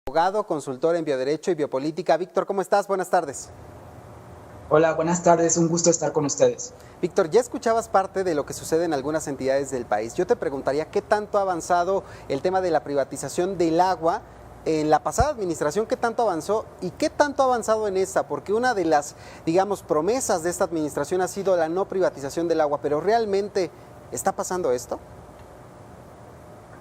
Abogado, consultor en bioderecho y biopolítica. Víctor, ¿cómo estás? Buenas tardes. Hola, buenas tardes, un gusto estar con ustedes. Víctor, ya escuchabas parte de lo que sucede en algunas entidades del país. Yo te preguntaría qué tanto ha avanzado el tema de la privatización del agua en la pasada administración, qué tanto avanzó y qué tanto ha avanzado en esta, porque una de las, promesas de esta administración ha sido la no privatización del agua, pero ¿realmente está pasando esto?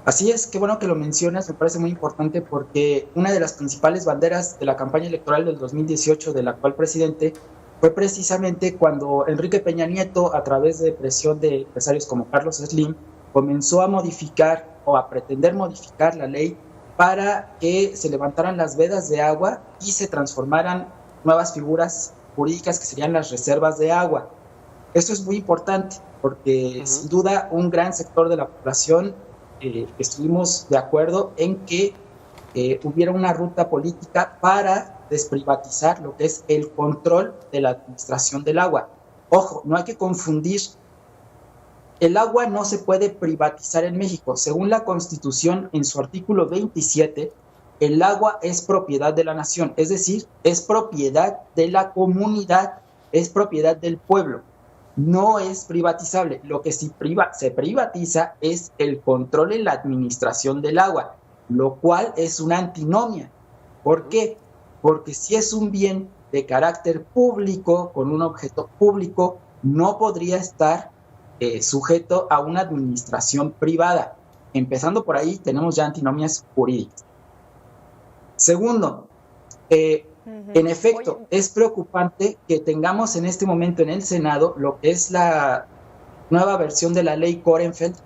Así es, qué bueno que lo mencionas, me parece muy importante porque una de las principales banderas de la campaña electoral del 2018 del actual presidente fue precisamente cuando Enrique Peña Nieto, a través de presión de empresarios como Carlos Slim, comenzó a modificar o a pretender modificar la ley para que se levantaran las vedas de agua y se transformaran nuevas figuras jurídicas que serían las reservas de agua. Esto es muy importante porque sin duda un gran sector de la población estuvimos de acuerdo en que hubiera una ruta política para desprivatizar lo que es el control de la administración del agua. Ojo, no hay que confundir. El agua no se puede privatizar en México. Según la Constitución, en su artículo 27, el agua es propiedad de la nación, es decir, es propiedad de la comunidad, es propiedad del pueblo. No es privatizable. Lo que se privatiza es el control en la administración del agua, lo cual es una antinomia. ¿Por qué? Porque si es un bien de carácter público, con un objeto público, no podría estar sujeto a una administración privada. Empezando por ahí, tenemos ya antinomias jurídicas. Segundo, en efecto, es preocupante que tengamos en este momento en el Senado lo que es la nueva versión de la ley Korenfeld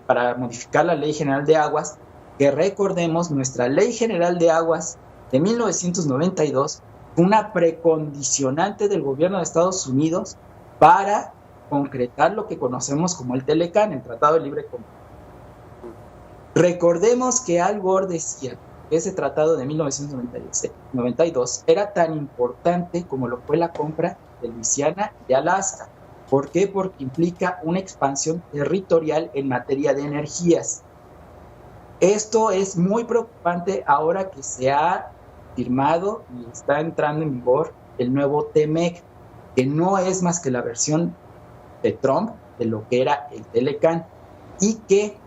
para modificar la Ley General de Aguas, que recordemos, nuestra Ley General de Aguas de 1992 fue una precondicionante del gobierno de Estados Unidos para concretar lo que conocemos como el Telecán, el Tratado de Libre Comercio. Recordemos que Al Gore decía que ese tratado de 1992 era tan importante como lo fue la compra de Luisiana y de Alaska. ¿Por qué? Porque implica una expansión territorial en materia de energías. Esto es muy preocupante ahora que se ha firmado y está entrando en vigor el nuevo TEMEC, que no es más que la versión de Trump de lo que era el Telecán y que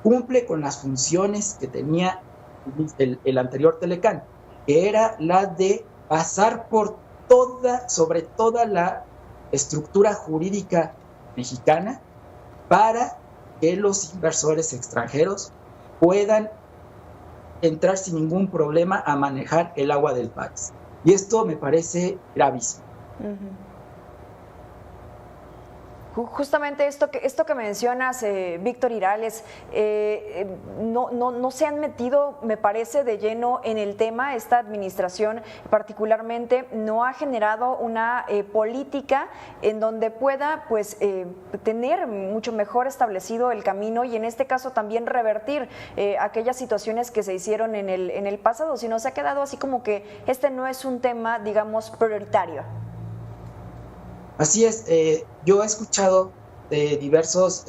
cumple con las funciones que tenía el anterior Telecán, que era la de pasar por sobre toda la estructura jurídica mexicana para que los inversores extranjeros puedan entrar sin ningún problema a manejar el agua del país. Y esto me parece gravísimo. Justamente esto que mencionas, Víctor Irales, no se han metido, me parece, de lleno en el tema. Esta administración particularmente no ha generado una política en donde pueda tener mucho mejor establecido el camino y en este caso también revertir aquellas situaciones que se hicieron en el pasado, sino se ha quedado así como que este no es un tema, digamos, prioritario. Así es, yo he escuchado de diversos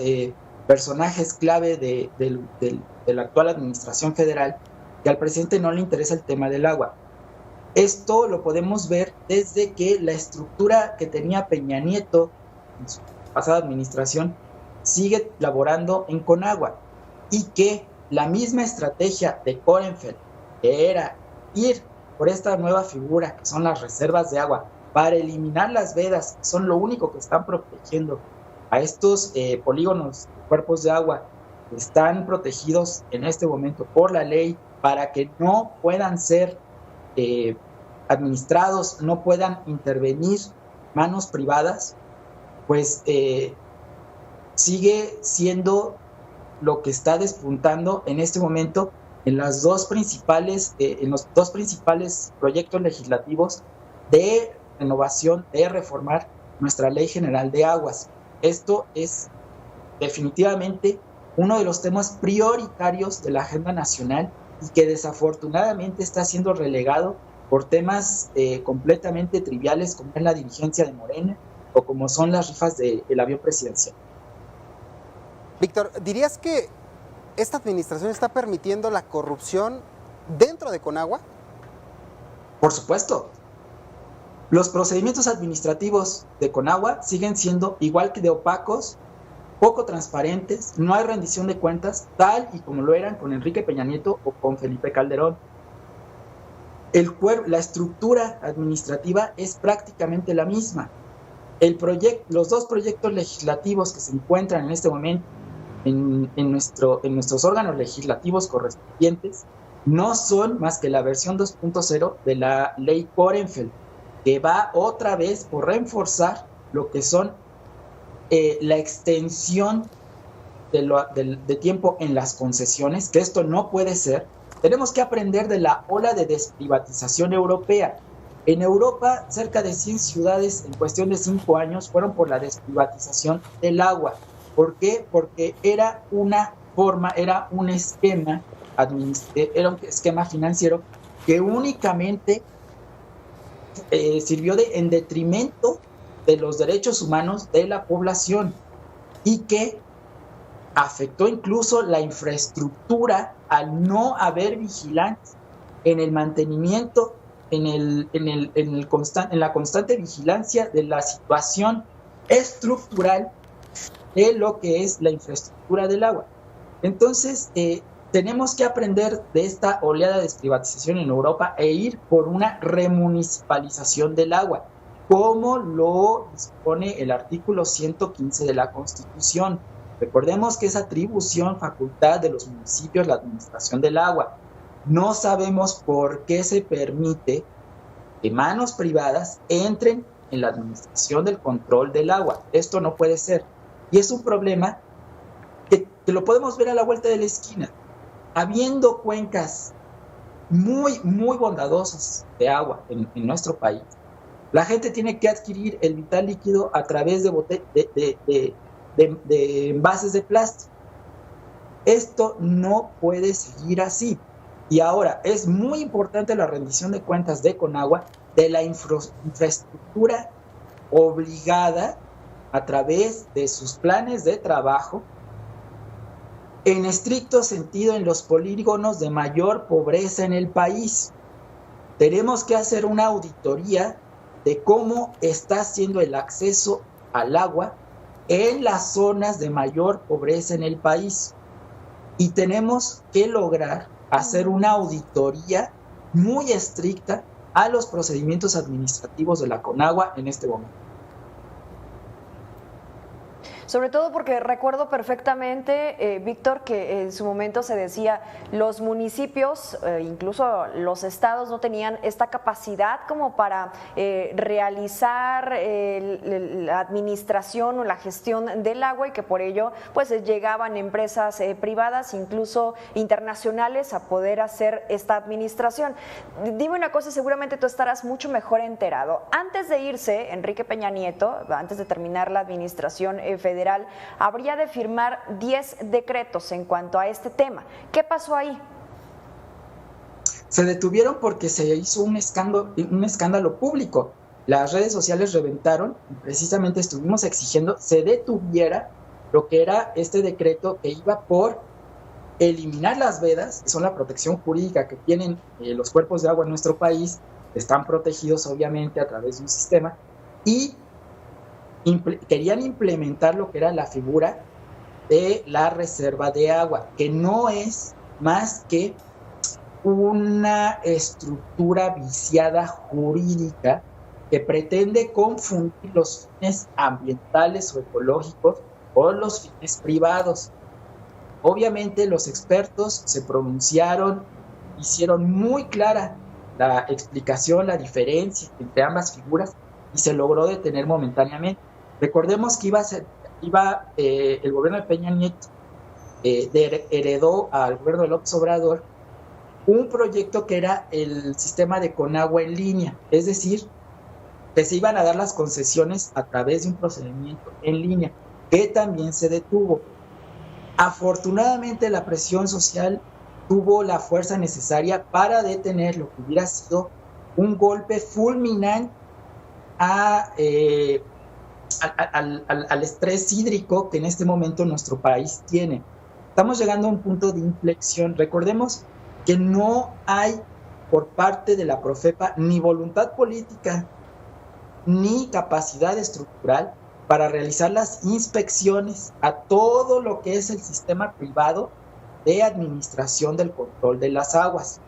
personajes clave de la actual administración federal que al presidente no le interesa el tema del agua. Esto lo podemos ver desde que la estructura que tenía Peña Nieto en su pasada administración sigue laborando en Conagua y que la misma estrategia de Korenfeld, que era ir por esta nueva figura que son las reservas de agua, para eliminar las vedas, que son lo único que están protegiendo a estos polígonos, cuerpos de agua, que están protegidos en este momento por la ley para que no puedan ser administrados, no puedan intervenir manos privadas, pues sigue siendo lo que está despuntando en este momento en los dos principales proyectos legislativos de renovación, de reformar nuestra Ley General de Aguas. Esto es definitivamente uno de los temas prioritarios de la agenda nacional y que desafortunadamente está siendo relegado por temas completamente triviales como es la dirigencia de Morena o como son las rifas del avión presidencial. Víctor, ¿dirías que esta administración está permitiendo la corrupción dentro de Conagua? Por supuesto. Los procedimientos administrativos de Conagua siguen siendo igual que de opacos, poco transparentes, no hay rendición de cuentas, tal y como lo eran con Enrique Peña Nieto o con Felipe Calderón. La estructura administrativa es prácticamente la misma. Los dos proyectos legislativos que se encuentran en este momento en nuestros órganos legislativos correspondientes no son más que la versión 2.0 de la ley Korenfeld, que va otra vez por reforzar lo que son la extensión de tiempo en las concesiones, que esto no puede ser. Tenemos que aprender de la ola de desprivatización europea. En Europa, cerca de 100 ciudades en cuestión de 5 años fueron por la desprivatización del agua. ¿Por qué? Porque era un esquema financiero que únicamente sirvió en detrimento de los derechos humanos de la población y que afectó incluso la infraestructura al no haber vigilancia en el mantenimiento, en la constante vigilancia de la situación estructural de lo que es la infraestructura del agua. Entonces, tenemos que aprender de esta oleada de desprivatización en Europa e ir por una remunicipalización del agua, como lo dispone el artículo 115 de la Constitución. Recordemos que es atribución, facultad de los municipios la administración del agua. No sabemos por qué se permite que manos privadas entren en la administración del control del agua. Esto no puede ser. Y es un problema que lo podemos ver a la vuelta de la esquina. Habiendo cuencas muy, muy bondadosas de agua en nuestro país, la gente tiene que adquirir el vital líquido a través de envases de plástico. Esto no puede seguir así. Y ahora es muy importante la rendición de cuentas de Conagua de la infraestructura obligada a través de sus planes de trabajo, en estricto sentido en los polígonos de mayor pobreza en el país. Tenemos que hacer una auditoría de cómo está siendo el acceso al agua en las zonas de mayor pobreza en el país. Y tenemos que lograr hacer una auditoría muy estricta a los procedimientos administrativos de la Conagua en este momento. Sobre todo porque recuerdo perfectamente, Víctor, que en su momento se decía los municipios, incluso los estados, no tenían esta capacidad como para realizar la administración o la gestión del agua y que por ello pues llegaban empresas privadas, incluso internacionales, a poder hacer esta administración. Dime una cosa, seguramente tú estarás mucho mejor enterado. Antes de irse, Enrique Peña Nieto, antes de terminar la administración federal, habría de firmar 10 decretos en cuanto a este tema. ¿Qué pasó ahí? Se detuvieron porque se hizo un escándalo público. Las redes sociales reventaron y precisamente estuvimos exigiendo se detuviera lo que era este decreto que iba por eliminar las vedas, que son la protección jurídica que tienen los cuerpos de agua en nuestro país, están protegidos obviamente a través de un sistema, y querían implementar lo que era la figura de la reserva de agua, que no es más que una estructura viciada jurídica que pretende confundir los fines ambientales o ecológicos con los fines privados. Obviamente los expertos se pronunciaron, hicieron muy clara la explicación, la diferencia entre ambas figuras y se logró detener momentáneamente. Recordemos que el gobierno de Peña Nieto heredó al gobierno de López Obrador un proyecto que era el sistema de Conagua en línea, es decir, que se iban a dar las concesiones a través de un procedimiento en línea, que también se detuvo. Afortunadamente la presión social tuvo la fuerza necesaria para detener lo que hubiera sido un golpe fulminante al estrés hídrico que en este momento nuestro país tiene. Estamos llegando a un punto de inflexión. Recordemos que no hay por parte de la Profepa ni voluntad política ni capacidad estructural para realizar las inspecciones a todo lo que es el sistema privado de administración del control de las aguas.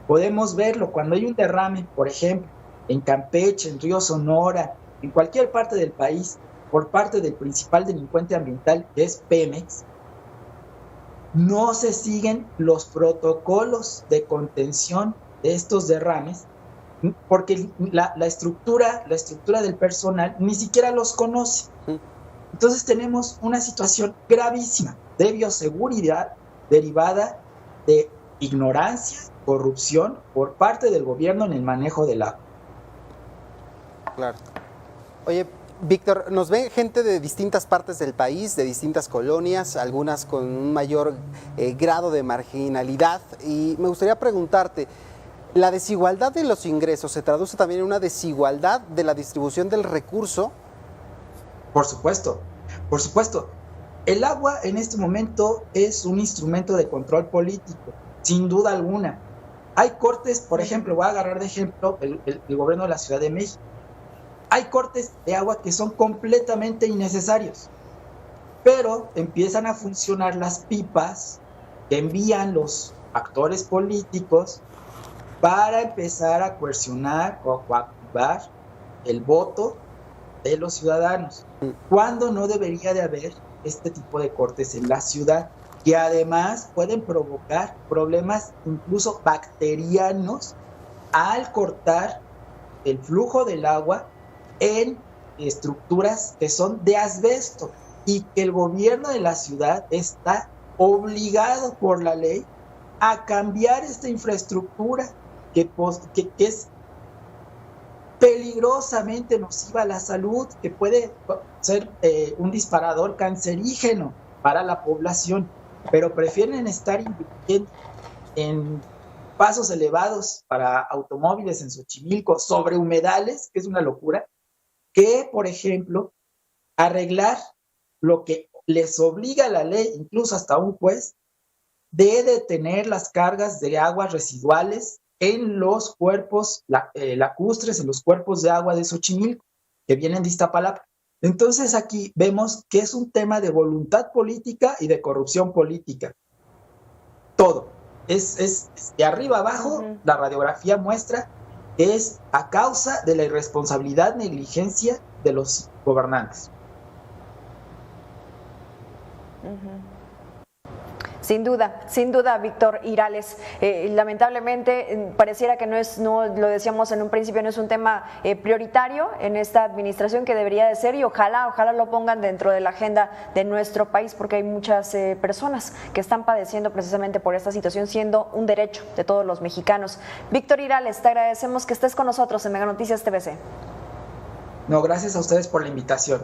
Podemos verlo cuando hay un derrame, por ejemplo, en Campeche, en Río Sonora, en cualquier parte del país, por parte del principal delincuente ambiental, que es Pemex. No se siguen los protocolos de contención de estos derrames porque la estructura del personal ni siquiera los conoce. Entonces tenemos una situación gravísima de bioseguridad derivada de ignorancia, corrupción por parte del gobierno en el manejo del agua. Claro. Oye, Víctor, nos ve gente de distintas partes del país, de distintas colonias, algunas con un mayor grado de marginalidad, y me gustaría preguntarte, ¿la desigualdad de los ingresos se traduce también en una desigualdad de la distribución del recurso? Por supuesto, por supuesto. El agua en este momento es un instrumento de control político, sin duda alguna. Hay cortes, por ejemplo, voy a agarrar de ejemplo el gobierno de la Ciudad de México. Hay cortes de agua que son completamente innecesarios, pero empiezan a funcionar las pipas que envían los actores políticos para empezar a coercionar o coactivar el voto de los ciudadanos, cuando no debería de haber este tipo de cortes en la ciudad, que además pueden provocar problemas incluso bacterianos al cortar el flujo del agua en estructuras que son de asbesto y que el gobierno de la ciudad está obligado por la ley a cambiar esta infraestructura que es peligrosamente nociva a la salud, que puede ser un disparador cancerígeno para la población, pero prefieren estar invirtiendo en pasos elevados para automóviles en Xochimilco sobre humedales, que es una locura, que, por ejemplo, arreglar lo que les obliga la ley, incluso hasta un juez, de detener las cargas de aguas residuales en los cuerpos lacustres, en los cuerpos de agua de Xochimilco, que vienen de Iztapalapa. Entonces aquí vemos que es un tema de voluntad política y de corrupción política. Todo. Es de arriba abajo, la radiografía muestra que es a causa de la irresponsabilidad, negligencia de los gobernantes. Sin duda, Víctor Irales. Lamentablemente, pareciera que no lo decíamos en un principio, no es un tema prioritario en esta administración que debería de ser, y ojalá lo pongan dentro de la agenda de nuestro país, porque hay muchas personas que están padeciendo precisamente por esta situación, siendo un derecho de todos los mexicanos. Víctor Irales, te agradecemos que estés con nosotros en Mega Noticias TVC. No, gracias a ustedes por la invitación.